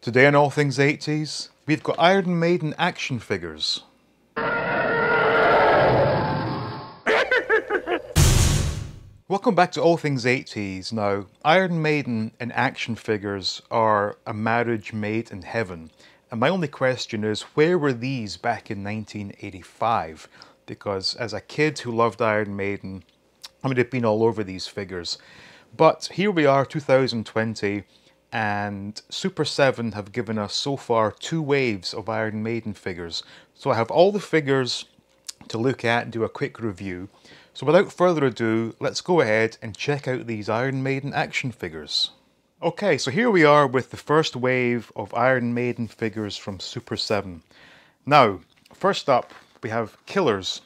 Today on All Things 80s, we've got Iron Maiden action figures. Welcome back to All Things 80s. Now, Iron Maiden and action figures are a marriage made in heaven. And my only question is, where were these back in 1985? Because as a kid who loved Iron Maiden, I would have been all over these figures. But here we are, 2020, and Super7 have given us so far 2 waves of Iron Maiden figures. So I have all the figures to look at and do a quick review. So without further ado, let's go ahead and check out these Iron Maiden action figures. Okay, so here we are with the first wave of Iron Maiden figures from Super7. Now, first up, we have Killers.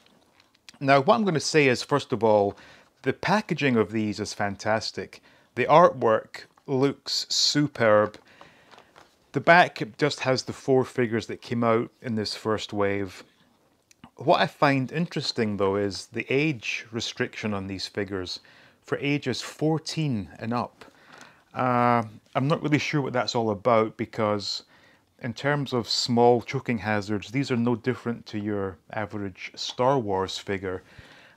Now, what I'm going to say is, first of all, the packaging of these is fantastic. The artwork looks superb. The back just has the 4 figures that came out in this first wave. What I find interesting though is the age restriction on these figures for ages 14 and up. I'm not really sure what that's all about, because in terms of small choking hazards, these are no different to your average Star Wars figure.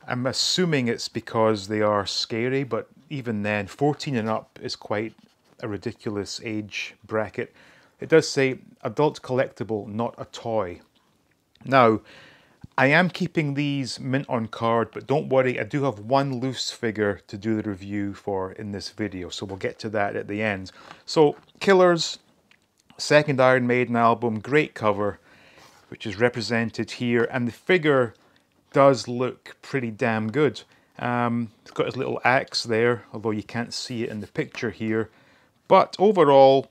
I'm assuming it's because they are scary, but even then, 14 and up is quite a ridiculous age bracket. It does say adult collectible, not a toy. Now, I am keeping these mint on card, but don't worry, I do have one loose figure to do the review for in this video, so we'll get to that at the end. So, Killers, second Iron Maiden album, great cover, which is represented here, and the figure does look pretty damn good. It's got his little axe there, although you can't see it in the picture here. But overall,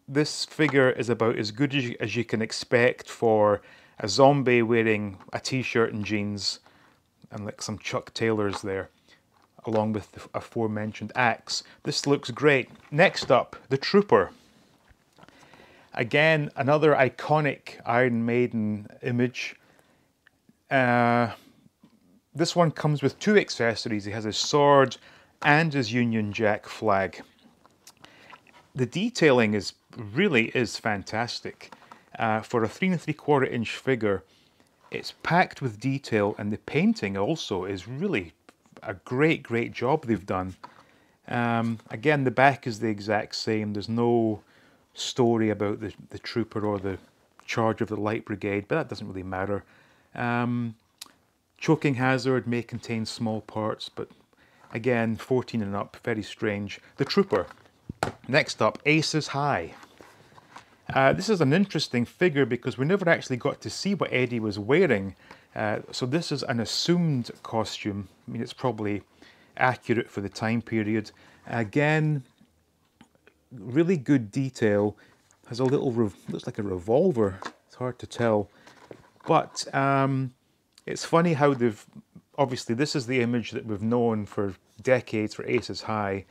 this figure is about as good as you can expect for a zombie wearing a t-shirt and jeans and like some Chuck Taylors there, along with the aforementioned axe. This looks great. Next up, the Trooper. Again, another iconic Iron Maiden image. This one comes with 2 accessories. He has his sword and his Union Jack flag. The detailing really is fantastic. For a 3 3/4 inch figure, it's packed with detail, and the painting also is really a great job they've done. Again, the back is the exact same. There's no story about the trooper or the charge of the Light Brigade, but that doesn't really matter. Choking hazard may contain small parts, but again, 14 and up, very strange. The Trooper. Next up, Aces High. This is an interesting figure because we never actually got to see what Eddie was wearing. So this is an assumed costume. I mean, it's probably accurate for the time period. Again, really good detail. Has a little, looks like a revolver. It's hard to tell. But it's funny how obviously this is the image that we've known for decades for Aces High.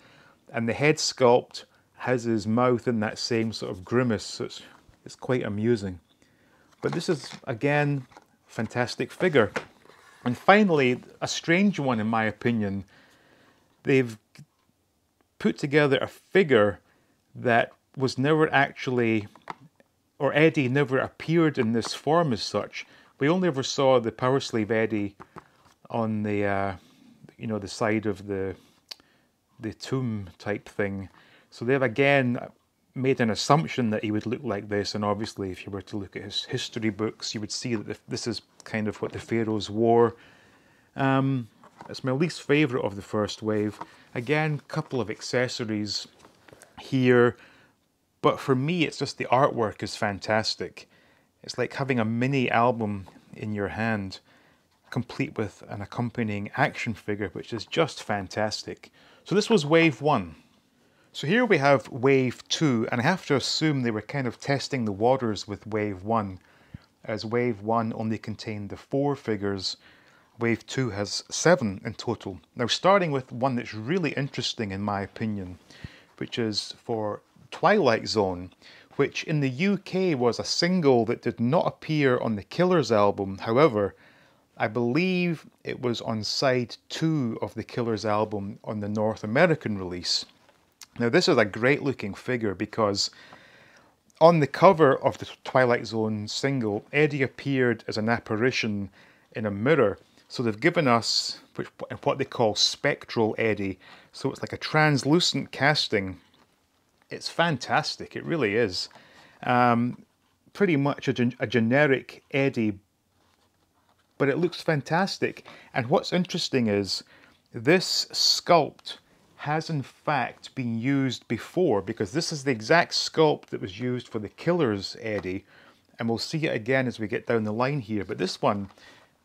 And the head sculpt has his mouth in that same sort of grimace, so it's quite amusing. But this is, again, fantastic figure. And finally, a strange one in my opinion. They've put together a figure that was never actually, or Eddie never appeared in this form as such. We only ever saw the Power Slave Eddie on the, you know, the side of the tomb type thing. So they've again made an assumption that he would look like this, and obviously if you were to look at his history books, you would see that this is kind of what the pharaohs wore. It's my least favourite of the first wave. Again, a couple of accessories here, but for me it's just the artwork is fantastic. It's like having a mini album in your hand, complete with an accompanying action figure, which is just fantastic. So this was wave 1. So here we have wave 2, and I have to assume they were kind of testing the waters with wave 1, as wave 1 only contained the 4 figures. Wave 2 has 7 in total. Now, starting with one that's really interesting in my opinion, which is for Twilight Zone, which in the UK was a single that did not appear on the Killers album. However, I believe it was on side 2 of the Killers album on the North American release. Now this is a great looking figure because On the cover of the Twilight Zone single, Eddie appeared as an apparition in a mirror. So they've given us what they call spectral Eddie. So it's like a translucent casting. It's fantastic, it really is. Pretty much a generic Eddie, but it looks fantastic. And what's interesting is this sculpt has in fact been used before, because this is the exact sculpt that was used for the Killer's Eddie, and we'll see it again as we get down the line here. But this one,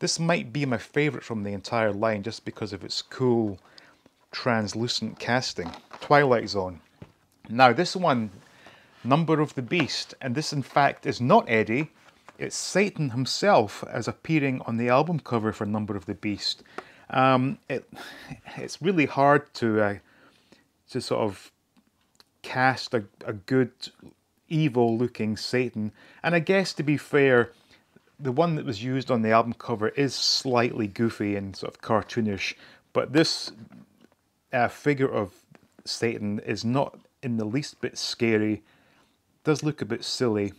this might be my favourite from the entire line just because of its cool translucent casting. Twilight Zone. Now this one, Number of the Beast, and this in fact is not Eddie, it's Satan himself as appearing on the album cover for Number of the Beast. It's really hard to sort of cast a good evil looking Satan, and I guess to be fair, the one that was used on the album cover is slightly goofy and sort of cartoonish, but this figure of Satan is not in the least bit scary. Does look a bit silly.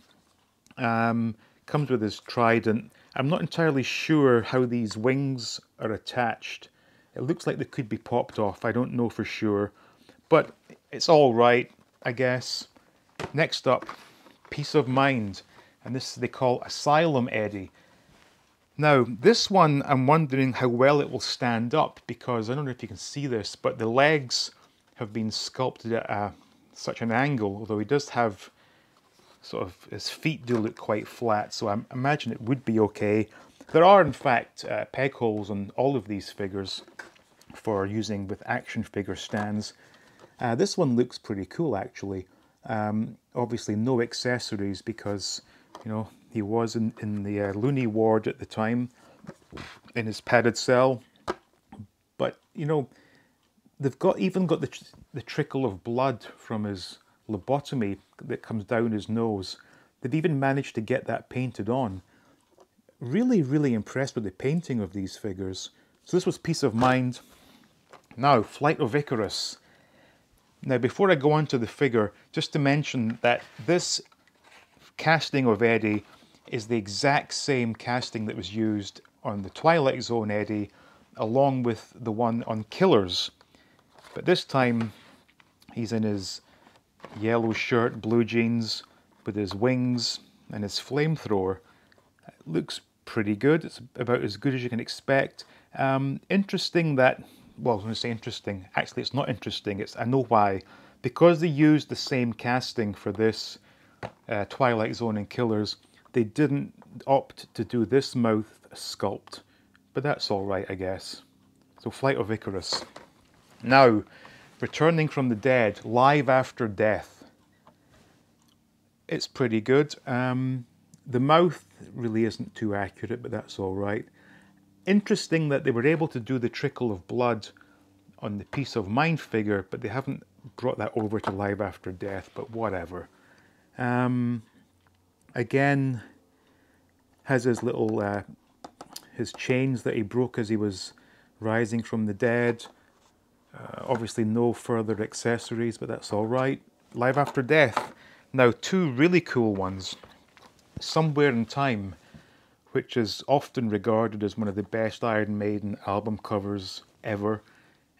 Comes with his trident. I'm not entirely sure how these wings are attached. It looks like they could be popped off. I don't know for sure, but it's all right, I guess. Next up, Peace of Mind, and this they call Asylum Eddie. Now, this one, I'm wondering how well it will stand up, because I don't know if you can see this, but the legs have been sculpted at such an angle, although he does have sort of, his feet do look quite flat, so I imagine it would be okay. There are in fact peg holes on all of these figures for using with action figure stands. This one looks pretty cool actually. Obviously no accessories because, you know, he was in the loony ward at the time in his padded cell. But, you know, they've even got the trickle of blood from his lobotomy that comes down his nose. They've even managed to get that painted on. Really, really impressed with the painting of these figures. So this was Peace of Mind. Now, Flight of Icarus. Now, before I go on to the figure, just to mention that this casting of Eddie is the exact same casting that was used on the Twilight Zone Eddie, along with the one on Killers. But this time, he's in his yellow shirt, blue jeans, with his wings and his flamethrower. It looks pretty good. It's about as good as you can expect. Interesting that, well, I was going to say interesting. Actually, it's not interesting. I know why. Because they used the same casting for this Twilight Zone and Killers, they didn't opt to do this mouth sculpt. But that's all right, I guess. So, Flight of Icarus. Now, Returning from the Dead, Live After Death. It's pretty good. The mouth really isn't too accurate, but that's all right. Interesting that they were able to do the trickle of blood on the Peace of Mind figure, but they haven't brought that over to Live After Death, but whatever. Again, has his little, his chains that he broke as he was rising from the dead. Obviously no further accessories, but that's all right. Live After Death. Now, two really cool ones. Somewhere in Time, which is often regarded as one of the best Iron Maiden album covers ever,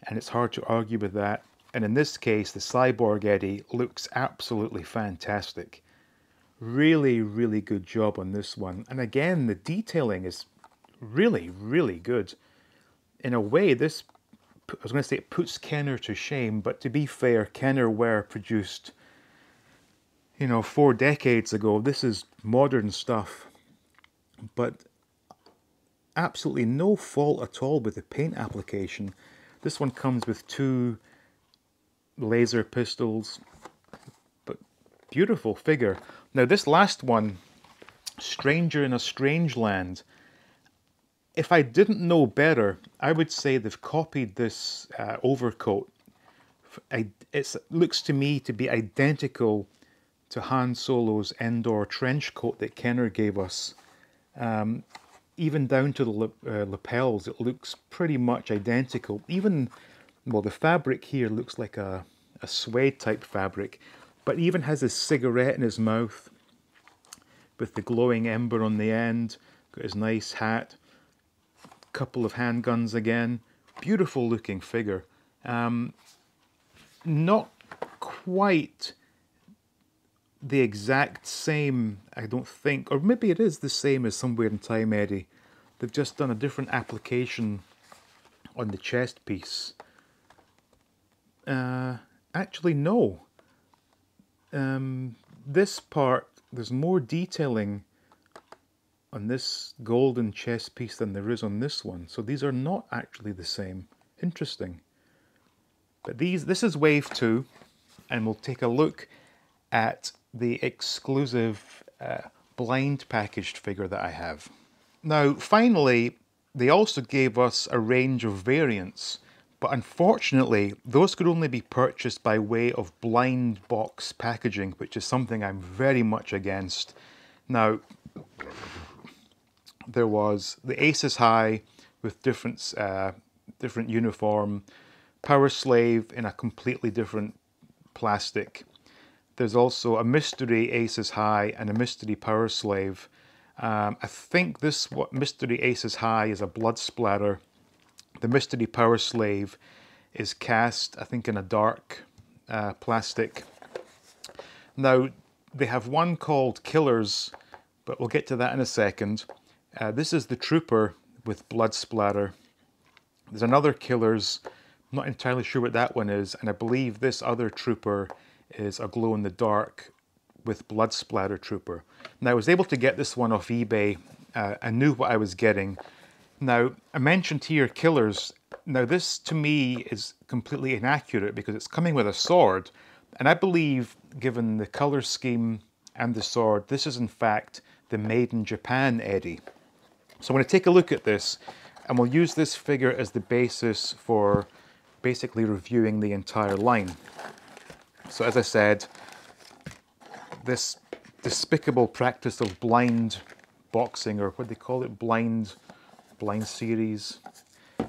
and it's hard to argue with that. And in this case, the Cyborg Eddie looks absolutely fantastic. Really, really good job on this one. And again, the detailing is really, really good. In a way, this, I was going to say it puts Kenner to shame, but to be fair, Kenner were produced, you know, 4 decades ago. This is modern stuff, but absolutely no fault at all with the paint application. This one comes with 2 laser pistols, but beautiful figure. Now this last one, Stranger in a Strange Land, if I didn't know better, I would say they've copied this overcoat. It looks to me to be identical to Han Solo's Endor trench coat that Kenner gave us. Even down to the lapels, it looks pretty much identical. Even, well, the fabric here looks like a suede type fabric, but even has a cigarette in his mouth. with the glowing ember on the end. Got his nice hat. Couple of handguns again. Beautiful looking figure. Not quite the exact same, I don't think, or maybe it is the same as Somewhere in Time Eddie. They've just done a different application on the chest piece. Actually, no. This part, there's more detailing on this golden chest piece than there is on this one. So these are not actually the same. Interesting. But this is wave 2, and we'll take a look at the exclusive blind packaged figure that I have. Now, finally, they also gave us a range of variants, but unfortunately, those could only be purchased by way of blind box packaging, which is something I'm very much against. Now, there was the Aces High with different uniform, Power Slave in a completely different plastic. There's also a Mystery Aces High and a Mystery Power Slave. I think this Mystery Aces High is a blood splatter. The Mystery Power Slave is cast, I think, in a dark plastic. Now, they have one called Killers, but we'll get to that in a second. This is the Trooper with blood splatter. There's another Killers, I'm not entirely sure what that one is, and I believe this other Trooper is a glow-in-the-dark with blood splatter Trooper. Now, I was able to get this one off eBay. I knew what I was getting. Now, I mentioned here Killers. Now, this to me is completely inaccurate because it's coming with a sword. And I believe, given the color scheme and the sword, this is in fact the Made in Japan Eddie. So I'm going to take a look at this, and we'll use this figure as the basis for basically reviewing the entire line. So as I said, this despicable practice of blind boxing, or what they call it, blind series.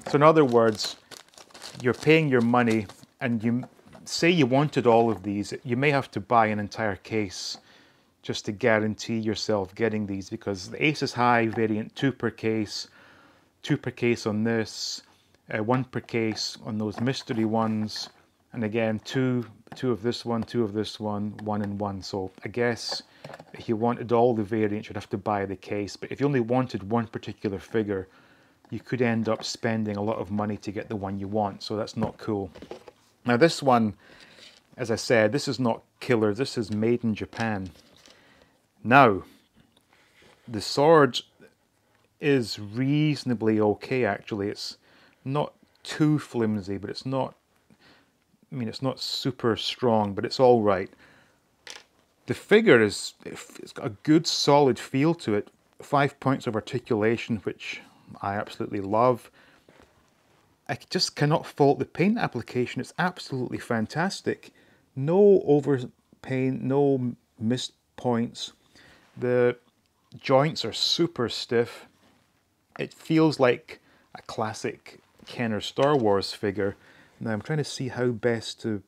So in other words, you're paying your money and you say you wanted all of these, you may have to buy an entire case just to guarantee yourself getting these, because the Aces High variant, 2 per case, 2 per case on this, 1 per case on those mystery ones, and again two of this one, 2 of this one, 1 and 1. So I guess if you wanted all the variants, you'd have to buy the case, but if you only wanted one particular figure, you could end up spending a lot of money to get the one you want, so that's not cool. Now this one, as I said, this is not Killer, this is Made in Japan. Now, the sword is reasonably okay actually. It's not too flimsy, but it's not, I mean, it's not super strong, but it's all right. The figure it's got a good solid feel to it. 5 points of articulation, which I absolutely love. I just cannot fault the paint application. It's absolutely fantastic. No overpaint, no missed points. The joints are super stiff. It feels like a classic Kenner Star Wars figure. Now I'm trying to see how best to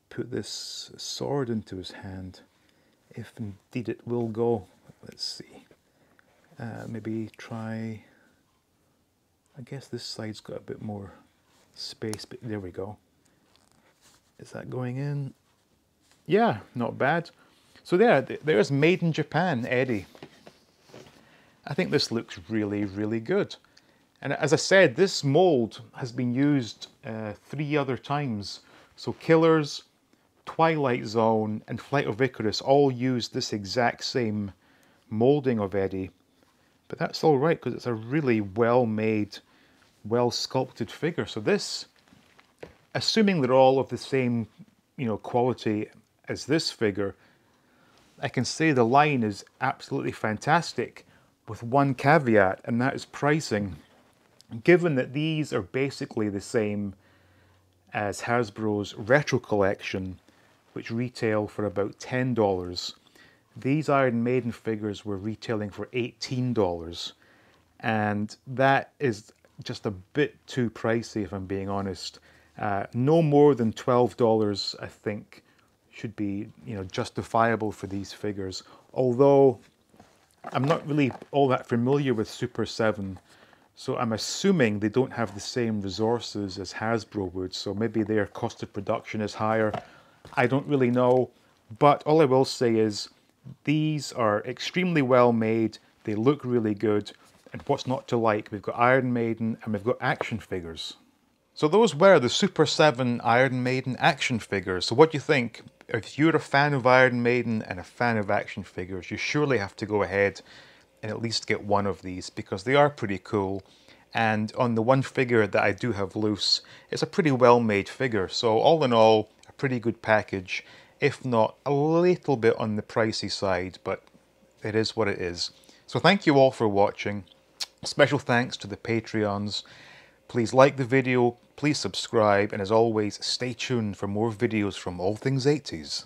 put this sword into his hand, if indeed it will go. Let's see. Maybe try, I guess this side's got a bit more space, but there we go. Is that going in? Yeah, not bad. So there's Made in Japan Eddie. I think this looks really, really good. And as I said, this mold has been used 3 other times. So Killers, Twilight Zone, and Flight of Icarus all used this exact same molding of Eddie. But that's all right, because it's a really well-made, well-sculpted figure. So this, assuming they're all of the same, quality as this figure, I can say the line is absolutely fantastic, with one caveat, and that is pricing. Given that these are basically the same as Hasbro's Retro Collection, which retail for about $10, these Iron Maiden figures were retailing for $18, and that is just a bit too pricey, if I'm being honest. No more than $12, I think, should be justifiable for these figures. Although I'm not really all that familiar with Super 7, so I'm assuming they don't have the same resources as Hasbro would, so maybe their cost of production is higher. I don't really know, but all I will say is these are extremely well made, they look really good, and what's not to like? We've got Iron Maiden and we've got action figures. So those were the Super 7 Iron Maiden action figures. So what do you think? If you're a fan of Iron Maiden and a fan of action figures, you surely have to go ahead and at least get one of these because they are pretty cool. And on the one figure that I do have loose, it's a pretty well made figure. So all in all, a pretty good package, if not a little bit on the pricey side, but it is what it is. So thank you all for watching. Special thanks to the Patreons. Please like the video, please subscribe, and as always, stay tuned for more videos from All Things 80s.